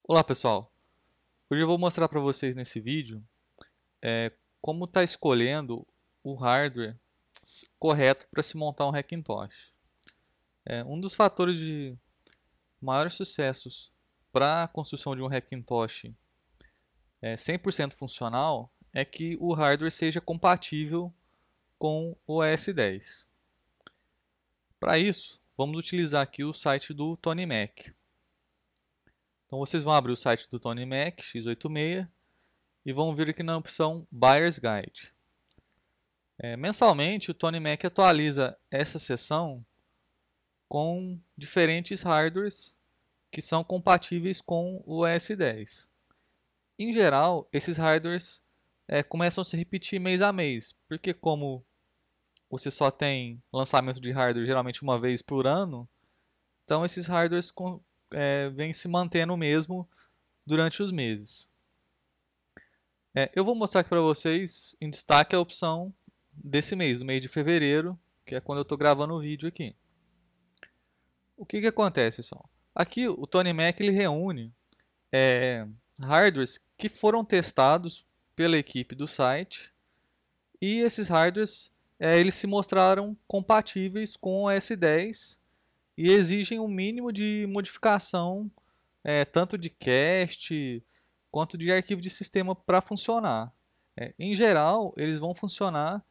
Olá pessoal, hoje eu vou mostrar para vocês nesse vídeo como está escolhendo o hardware correto para se montar um Hackintosh. Um dos fatores de maiores sucessos para a construção de um Hackintosh 100% funcional é que o hardware seja compatível com o OS 10. Para isso, vamos utilizar aqui o site do Tony Mac. Então vocês vão abrir o site do Tony Mac x86 e vão vir aqui na opção Buyer's Guide. Mensalmente, o Tony Mac atualiza essa seção com diferentes hardwares que são compatíveis com o OS 10. Em geral, esses hardwares começam a se repetir mês a mês, porque como você só tem lançamento de hardware geralmente uma vez por ano, então esses hardwares vêm se mantendo mesmo durante os meses. Eu vou mostrar aqui para vocês em destaque a opção desse mês, do mês de fevereiro, que é quando eu estou gravando o vídeo aqui. O que que acontece, pessoal? Aqui o Tony Mac ele reúne hardwares que foram testados pela equipe do site e esses hardwares eles se mostraram compatíveis com o S10 e exigem um mínimo de modificação tanto de cache quanto de arquivo de sistema para funcionar. Em geral, eles vão funcionar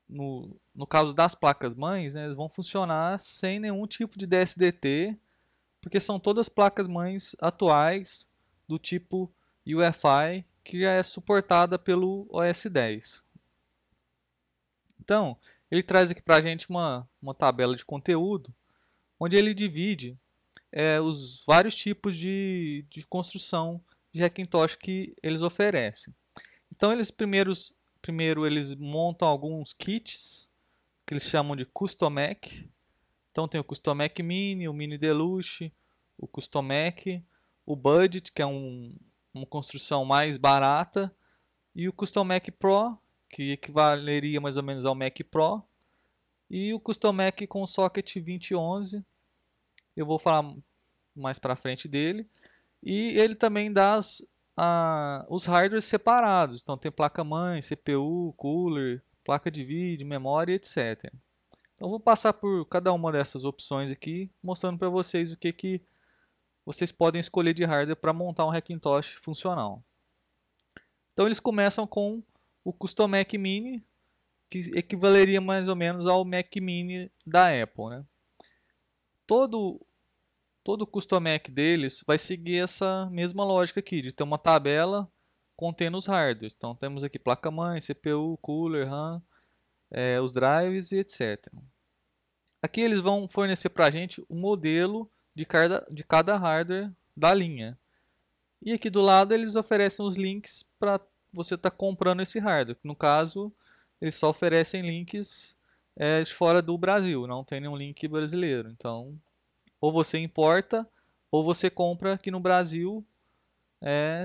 no caso das placas-mães, né, eles vão funcionar sem nenhum tipo de DSDT, porque são todas placas-mães atuais do tipo UEFI, que já é suportada pelo OS 10. Então, ele traz aqui para a gente uma tabela de conteúdo, onde ele divide os vários tipos de construção de Hackintosh que eles oferecem. Então, primeiro eles montam alguns kits, que eles chamam de Custom Mac. Então tem o Custom Mac Mini, o Mini Deluxe, o Custom Mac, o Budget, que é uma construção mais barata, e o Custom Mac Pro, que equivaleria mais ou menos ao Mac Pro, e o Custom Mac com o socket 2011, eu vou falar mais para frente dele, e ele também dá os hardwares separados, então tem placa-mãe, CPU, cooler, placa de vídeo, memória, etc. Então vou passar por cada uma dessas opções aqui, mostrando para vocês o que vocês podem escolher de hardware para montar um Hackintosh funcional. Então eles começam com o Custom Mac Mini, que equivaleria mais ou menos ao Mac Mini da Apple, né? Todo todo o Custom Mac deles vai seguir essa mesma lógica aqui, de ter uma tabela contendo os hardwares. Então temos aqui placa-mãe, CPU, cooler, RAM, os drives e etc. Aqui eles vão fornecer para a gente o modelo de cada hardware da linha. E aqui do lado eles oferecem os links para você estar comprando esse hardware. No caso, eles só oferecem links de fora do Brasil, não tem nenhum link brasileiro. Então, ou você importa, ou você compra aqui no Brasil,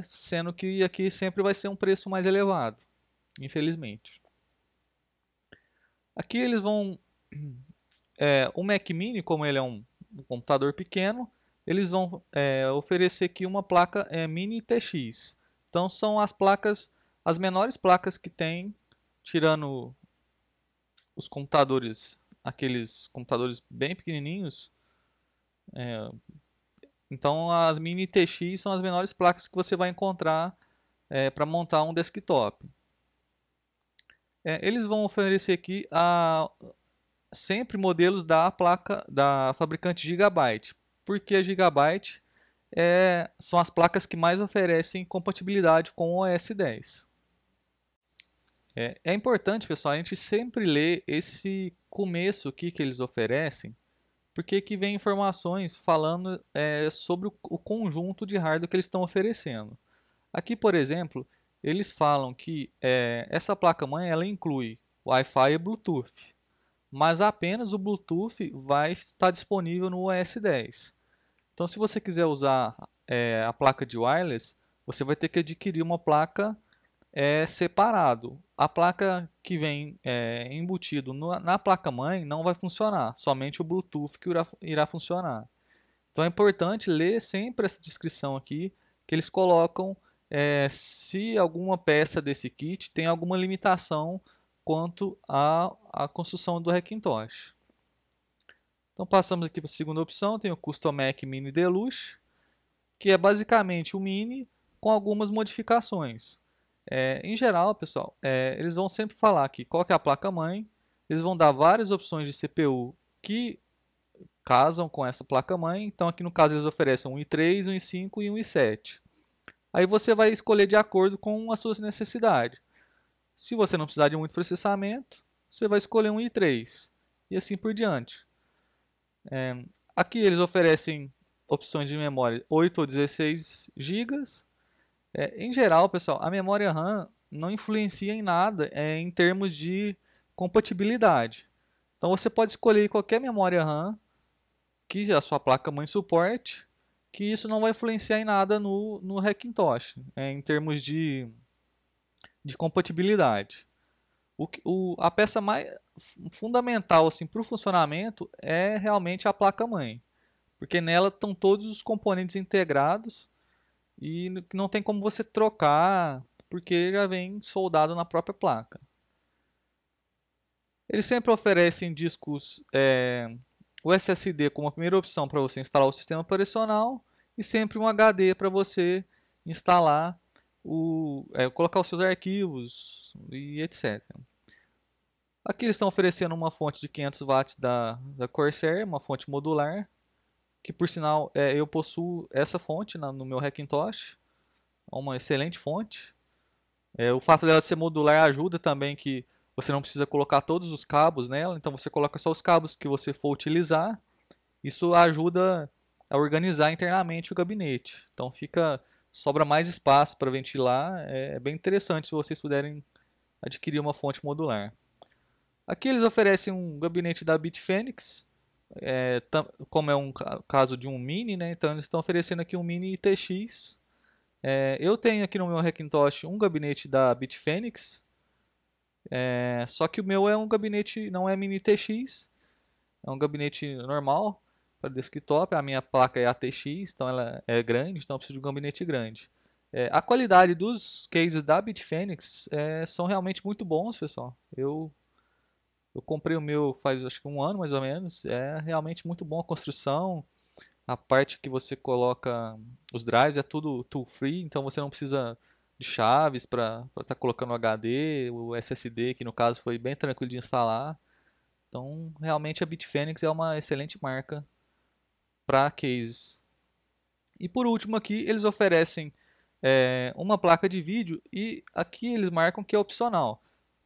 sendo que aqui sempre vai ser um preço mais elevado, infelizmente. Aqui eles vão o Mac Mini, como ele é um computador pequeno, eles vão oferecer aqui uma placa Mini TX. Então são as menores placas que tem, tirando os computadores, aqueles computadores bem pequenininhos. Então as Mini TX são as menores placas que você vai encontrar para montar um desktop. Eles vão oferecer aqui sempre modelos da placa da fabricante Gigabyte, porque a Gigabyte são as placas que mais oferecem compatibilidade com o OS 10. É importante, pessoal, a gente sempre ler esse começo aqui que eles oferecem, porque aqui vem informações falando sobre o conjunto de hardware que eles estão oferecendo. Aqui, por exemplo, eles falam que essa placa-mãe ela inclui Wi-Fi e Bluetooth, mas apenas o Bluetooth vai estar disponível no OS 10. Então, se você quiser usar a placa de wireless, você vai ter que adquirir uma placa separado. A placa que vem embutido na placa-mãe não vai funcionar, somente o Bluetooth que irá funcionar. Então é importante ler sempre essa descrição aqui, que eles colocam se alguma peça desse kit tem alguma limitação quanto à construção do Hackintosh. Então passamos aqui para a segunda opção, tem o Custom Mac Mini Deluxe, que é basicamente o Mini com algumas modificações. Em geral, pessoal, eles vão sempre falar aqui qual que é a placa-mãe, eles vão dar várias opções de CPU que casam com essa placa-mãe. Então aqui no caso eles oferecem um i3, um i5 e um i7. Aí você vai escolher de acordo com as suas necessidades. Se você não precisar de muito processamento, você vai escolher um i3 e assim por diante. Aqui eles oferecem opções de memória 8 ou 16 GB. Em geral, pessoal, a memória RAM não influencia em nada em termos de compatibilidade. Então você pode escolher qualquer memória RAM que a sua placa-mãe suporte, que isso não vai influenciar em nada no Hackintosh, em termos de compatibilidade. A peça mais fundamental assim, para o funcionamento é realmente a placa-mãe, porque nela estão todos os componentes integrados e não tem como você trocar, porque já vem soldado na própria placa. Eles sempre oferecem discos o SSD como a primeira opção para você instalar o sistema operacional e sempre um HD para você instalar, colocar os seus arquivos e etc. Aqui eles estão oferecendo uma fonte de 500 watts da Corsair, uma fonte modular, que por sinal eu possuo essa fonte no meu Hackintosh, é uma excelente fonte. O fato dela ser modular ajuda também que você não precisa colocar todos os cabos nela, então você coloca só os cabos que você for utilizar. Isso ajuda a organizar internamente o gabinete. Então sobra mais espaço para ventilar. É bem interessante se vocês puderem adquirir uma fonte modular. Aqui eles oferecem um gabinete da Bitfenix, como é um caso de um Mini, né? Então eles estão oferecendo aqui um Mini ITX. Eu tenho aqui no meu Hackintosh um gabinete da Bitfenix, só que o meu é um gabinete, não é Mini ITX, é um gabinete normal para desktop. A minha placa é ATX, então ela é grande, então eu preciso de um gabinete grande. A qualidade dos cases da Bitfenix são realmente muito bons, pessoal. Eu comprei o meu faz acho que um ano mais ou menos. É realmente muito bom a construção. A parte que você coloca os drives é tudo tool free, então você não precisa de chaves para estar colocando o HD, o SSD, que no caso foi bem tranquilo de instalar. Então, realmente a Bitfenix é uma excelente marca para cases. E por último aqui, eles oferecem uma placa de vídeo e aqui eles marcam que é opcional.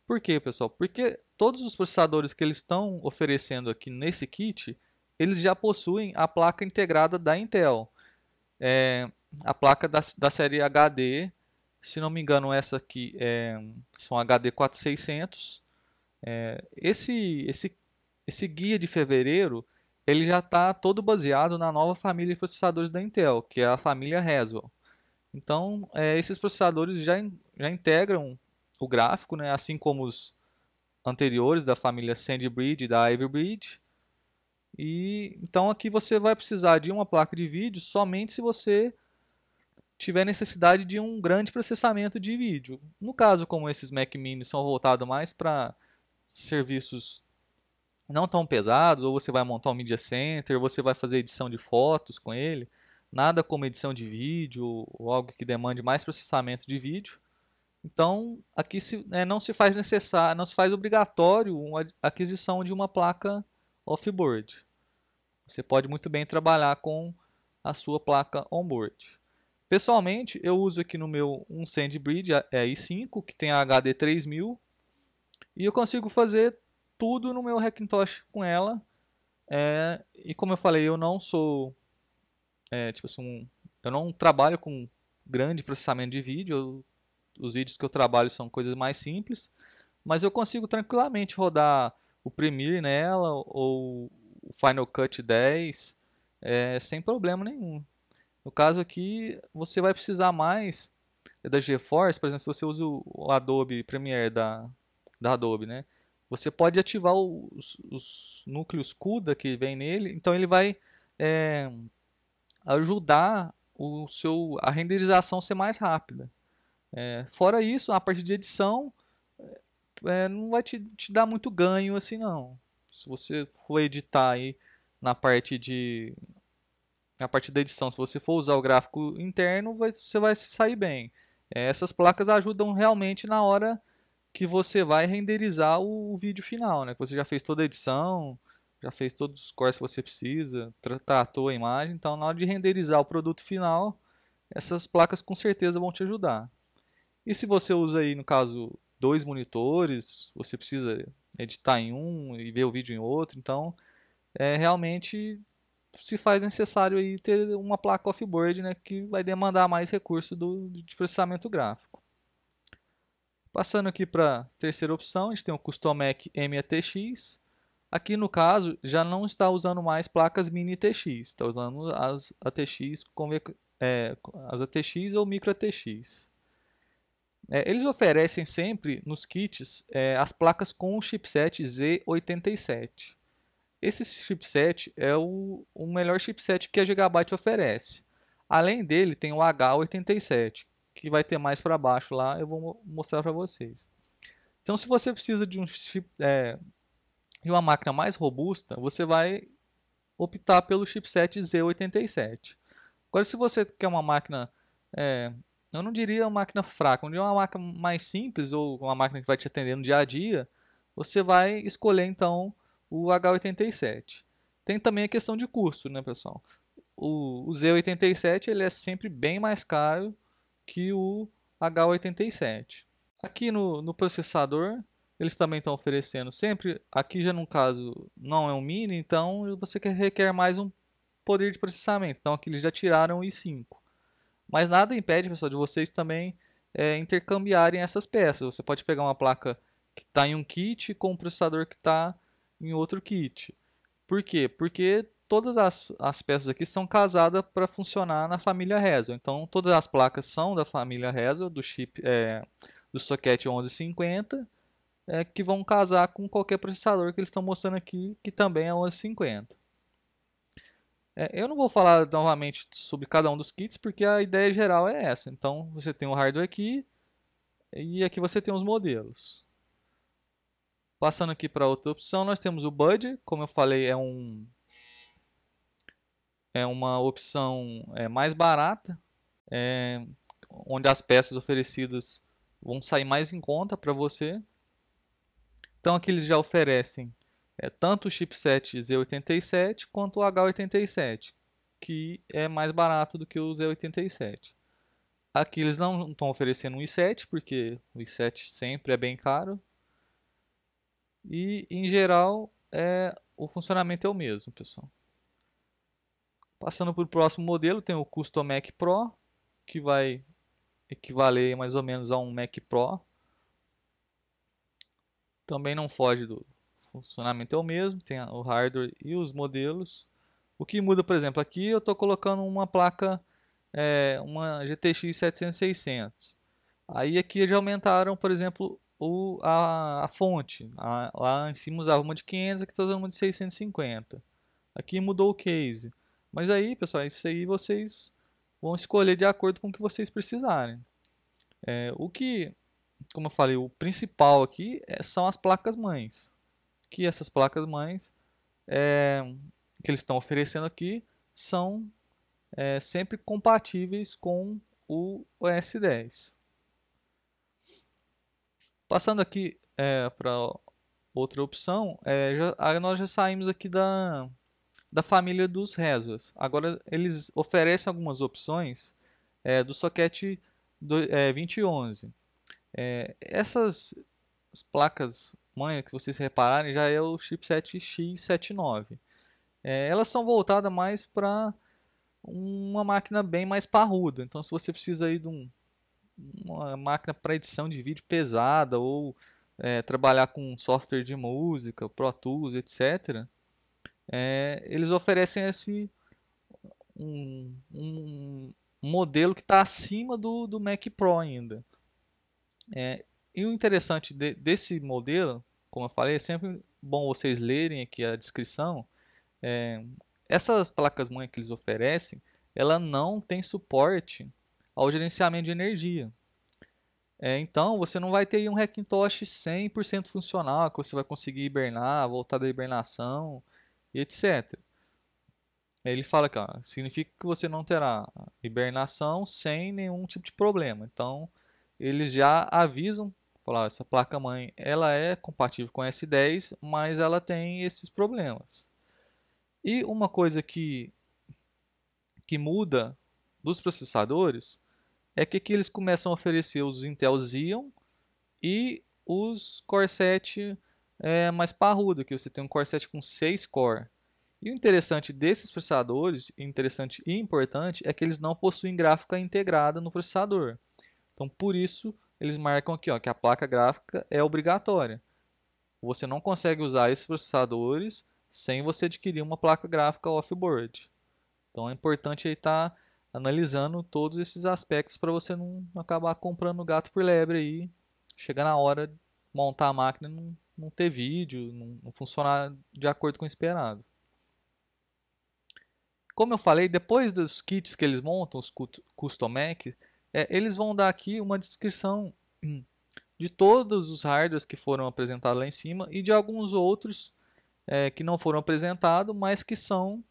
Por quê, pessoal? Porque todos os processadores que eles estão oferecendo aqui nesse kit, eles já possuem a placa integrada da Intel. A placa da série HD, se não me engano, essa aqui são HD 4600. Esse guia de fevereiro, ele já está todo baseado na nova família de processadores da Intel, que é a família Haswell. Então, esses processadores já integram o gráfico, né, assim como os anteriores da família SandBridge e da Ivy Bridge. E então aqui você vai precisar de uma placa de vídeo somente se você tiver necessidade de um grande processamento de vídeo. No caso, como esses Mac Mini são voltados mais para serviços não tão pesados, ou você vai montar um Media Center, ou você vai fazer edição de fotos com ele, nada como edição de vídeo ou algo que demande mais processamento de vídeo. Então, aqui não se faz necessário, não se faz obrigatório a aquisição de uma placa off-board. Você pode muito bem trabalhar com a sua placa on-board. Pessoalmente, eu uso aqui no meu um SandBridge i5, que tem a HD 3000, e eu consigo fazer tudo no meu Hackintosh com ela. E como eu falei, eu não sou, tipo assim, eu não trabalho com grande processamento de vídeo. Os vídeos que eu trabalho são coisas mais simples, mas eu consigo tranquilamente rodar o Premiere nela ou o Final Cut 10 sem problema nenhum. No caso aqui, você vai precisar mais da GeForce, por exemplo, se você usa o Adobe Premiere da Adobe, né? Você pode ativar os núcleos CUDA que vem nele, então ele vai ajudar a renderização ser mais rápida. Fora isso, a parte de edição não vai te dar muito ganho assim não. Se você for editar aí na parte de na parte da edição, se você for usar o gráfico interno, você vai se sair bem. Essas placas ajudam realmente na hora que você vai renderizar o vídeo final, né? Que você já fez toda a edição, já fez todos os cortes que você precisa, tratou a imagem, então na hora de renderizar o produto final, essas placas com certeza vão te ajudar. E se você usa aí, no caso, dois monitores, você precisa editar em um e ver o vídeo em outro, então realmente se faz necessário aí ter uma placa off-board, né, que vai demandar mais recurso de processamento gráfico. Passando aqui para a terceira opção, a gente tem o Customec M-ATX. Aqui no caso já não está usando mais placas mini TX, está usando as ATX, as ATX ou micro ATX. Eles oferecem sempre nos kits as placas com o chipset Z87. Esse chipset é o melhor chipset que a Gigabyte oferece. Além dele, tem o H87, que vai ter mais para baixo lá, eu vou mostrar para vocês. Então, se você precisa de uma máquina mais robusta, você vai optar pelo chipset Z87. Agora, se você quer uma máquina, é, eu não diria uma máquina fraca, eu diria uma máquina mais simples ou uma máquina que vai te atender no dia a dia, você vai escolher então o H87. Tem também a questão de custo, né, pessoal? O Z87 ele é sempre bem mais caro que o H87. Aqui no processador, eles também estão oferecendo sempre, aqui já no caso não é um mini, então você requer mais um poder de processamento. Então aqui eles já tiraram o i5. Mas nada impede, pessoal, de vocês também intercambiarem essas peças. Você pode pegar uma placa que está em um kit com um processador que está em outro kit. Por quê? Porque todas as peças aqui são casadas para funcionar na família Rezo. Então todas as placas são da família Rezo, do socket 1150, que vão casar com qualquer processador que eles estão mostrando aqui, que também é 1150. Eu não vou falar novamente sobre cada um dos kits, porque a ideia geral é essa. Então, você tem o hardware aqui, e aqui você tem os modelos. Passando aqui para outra opção, nós temos o Budget. Como eu falei, é uma opção mais barata, onde as peças oferecidas vão sair mais em conta para você. Então, aqui eles já oferecem tanto o chipset Z87 quanto o H87, que é mais barato do que o Z87. Aqui eles não estão oferecendo um i7, porque o i7 sempre é bem caro. E, em geral, o funcionamento é o mesmo, pessoal. Passando para o próximo modelo, tem o Custom Mac Pro, que vai equivaler mais ou menos a um Mac Pro. Também não foge do funcionamento é o mesmo, tem o hardware e os modelos. O que muda, por exemplo, aqui eu estou colocando uma placa, uma GTX 700-600. Aí aqui eles aumentaram, por exemplo, a fonte. Lá em cima usava uma de 500, aqui está usando uma de 650. Aqui mudou o case. Mas aí, pessoal, isso aí vocês vão escolher de acordo com o que vocês precisarem. O que, como eu falei, o principal aqui são as placas-mães. Que essas placas-mães que eles estão oferecendo aqui são sempre compatíveis com o OS 10. Passando aqui para outra opção, nós já saímos aqui da família dos Razors. Agora eles oferecem algumas opções do socket 2011. Essas placas mãe que vocês repararem já é o chipset X79. Elas são voltadas mais para uma máquina bem mais parruda. Então, se você precisa aí de uma máquina para edição de vídeo pesada ou trabalhar com software de música, Pro Tools, etc., eles oferecem um modelo que está acima do Mac Pro ainda. E o interessante desse modelo, como eu falei, é sempre bom vocês lerem aqui a descrição. É, Essas placas-mãe que eles oferecem, ela não tem suporte ao gerenciamento de energia. Então, você não vai ter aí um Hackintosh 100% funcional, que você vai conseguir hibernar, voltar da hibernação, e etc. Ele fala que ó, significa que você não terá hibernação sem nenhum tipo de problema. Então, eles já avisam, falar, essa placa-mãe ela é compatível com S10, mas ela tem esses problemas. E uma coisa que muda dos processadores é que aqui eles começam a oferecer os Intel Xeon e os Core 7 mais parrudo, que você tem um Core 7 com 6 core. E o interessante desses processadores, interessante e importante, é que eles não possuem gráfica integrada no processador. Então, por isso, eles marcam aqui ó, que a placa gráfica é obrigatória. Você não consegue usar esses processadores sem você adquirir uma placa gráfica off-board. Então, é importante estar analisando todos esses aspectos para você não acabar comprando gato por lebre aí, chegar na hora de montar a máquina e não ter vídeo, não funcionar de acordo com o esperado. Como eu falei, depois dos kits que eles montam, os Custom Mac, eles vão dar aqui uma descrição de todos os hardwares que foram apresentados lá em cima e de alguns outros que não foram apresentados, mas que são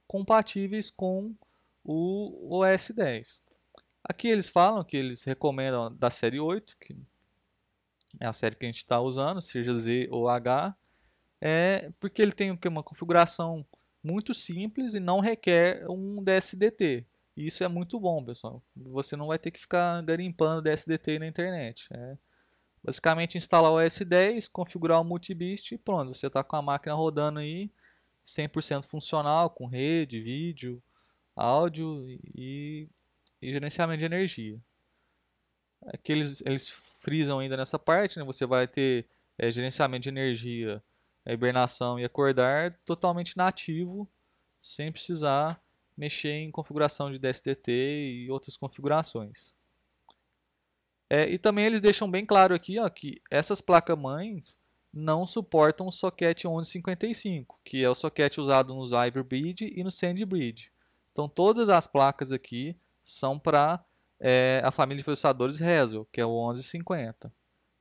compatíveis com o OS 10. Aqui eles falam que eles recomendam da série 8, que é a série que a gente está usando, seja Z ou H, porque ele tem uma configuração muito simples e não requer um DSDT. E isso é muito bom, pessoal. Você não vai ter que ficar garimpando DSDT na internet. Basicamente instalar o OS 10, configurar o multibist e pronto. Você está com a máquina rodando aí 100% funcional, com rede, vídeo, áudio e gerenciamento de energia. Aqui eles frisam ainda nessa parte, né? Você vai ter gerenciamento de energia, hibernação e acordar totalmente nativo, sem precisar mexer em configuração de DSDT e outras configurações. E também eles deixam bem claro aqui ó, que essas placas-mães não suportam o socket 1155, que é o socket usado nos Ivy Bridge e no Sandy Bridge. Então todas as placas aqui são para a família de processadores Haswell, que é o 1150.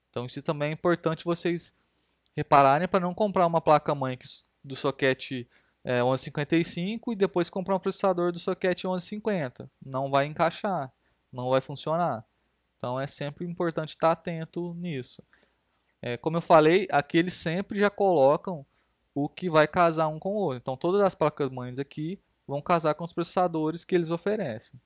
Então isso também é importante vocês repararem para não comprar uma placa-mãe do socket 1155 e depois comprar um processador do socket 1150. Não vai encaixar, não vai funcionar. Então é sempre importante estar atento nisso. Como eu falei, aqui eles sempre já colocam o que vai casar um com o outro. Então todas as placas-mães aqui vão casar com os processadores que eles oferecem.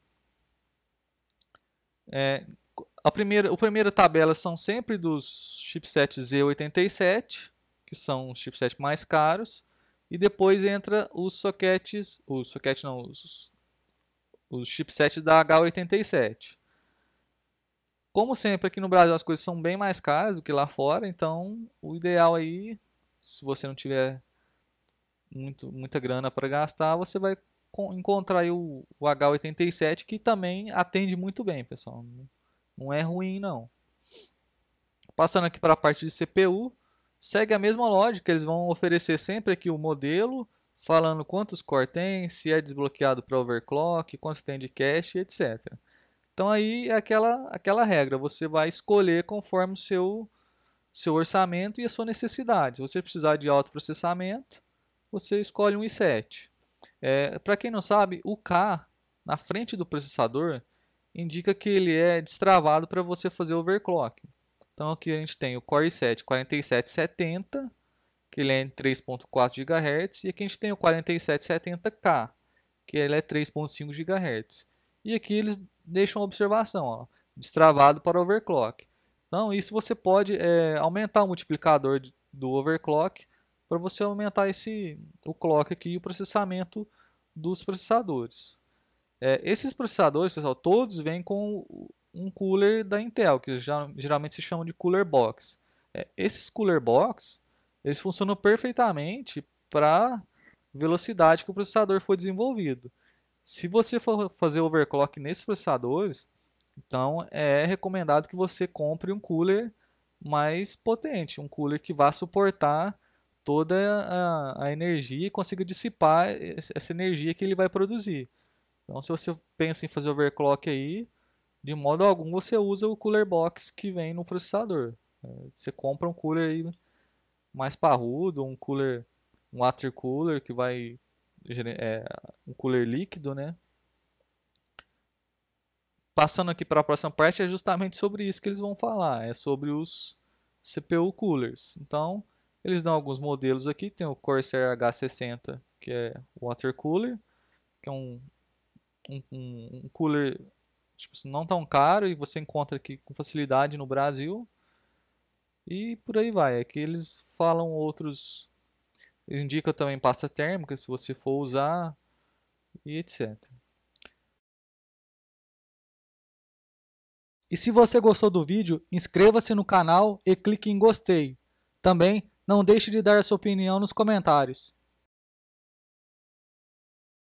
A primeira tabela são sempre dos chipsets Z87, que são os chipsets mais caros, e depois entra os chipsets da H87. Como sempre aqui no Brasil as coisas são bem mais caras do que lá fora, então o ideal aí, se você não tiver muita grana para gastar, você vai encontrar aí o H87 que também atende muito bem, pessoal. Não é ruim não. Passando aqui para a parte de CPU, segue a mesma lógica, eles vão oferecer sempre aqui o modelo, falando quantos core tem, se é desbloqueado para overclock, quanto tem de cache, etc. Então aí é aquela regra, você vai escolher conforme o seu orçamento e a sua necessidade. Se você precisar de alto processamento, você escolhe um i7. Para quem não sabe, o K na frente do processador indica que ele é destravado para você fazer overclock. Então aqui a gente tem o Core i7 4770, que ele é em 3.4 GHz, e aqui a gente tem o 4770K, que ele é 3.5 GHz. E aqui eles deixam uma observação, ó, destravado para overclock. Então isso você pode aumentar o multiplicador do overclock para você aumentar o clock aqui e o processamento dos processadores. Esses processadores, pessoal, todos vêm com um cooler da Intel, que geralmente se chamam de cooler box. Esses cooler box, eles funcionam perfeitamente para velocidade que o processador foi desenvolvido. Se você for fazer overclock nesses processadores, então é recomendado que você compre um cooler mais potente, um cooler que vá suportar toda a energia e consiga dissipar essa energia que ele vai produzir. Então, se você pensa em fazer overclock aí, de modo algum você usa o cooler box que vem no processador. Você compra um cooler aí mais parrudo, um water cooler que vai um cooler líquido, né? Passando aqui para a próxima parte é justamente sobre isso que eles vão falar, é sobre os CPU coolers. Então, eles dão alguns modelos aqui, tem o Corsair H60, que é water cooler, que é um cooler tipo assim, não tão caro e você encontra aqui com facilidade no Brasil. E por aí vai. Aqui eles falam outros. Eles indicam também pasta térmica se você for usar e etc. E se você gostou do vídeo, inscreva-se no canal e clique em gostei. Também não deixe de dar sua opinião nos comentários.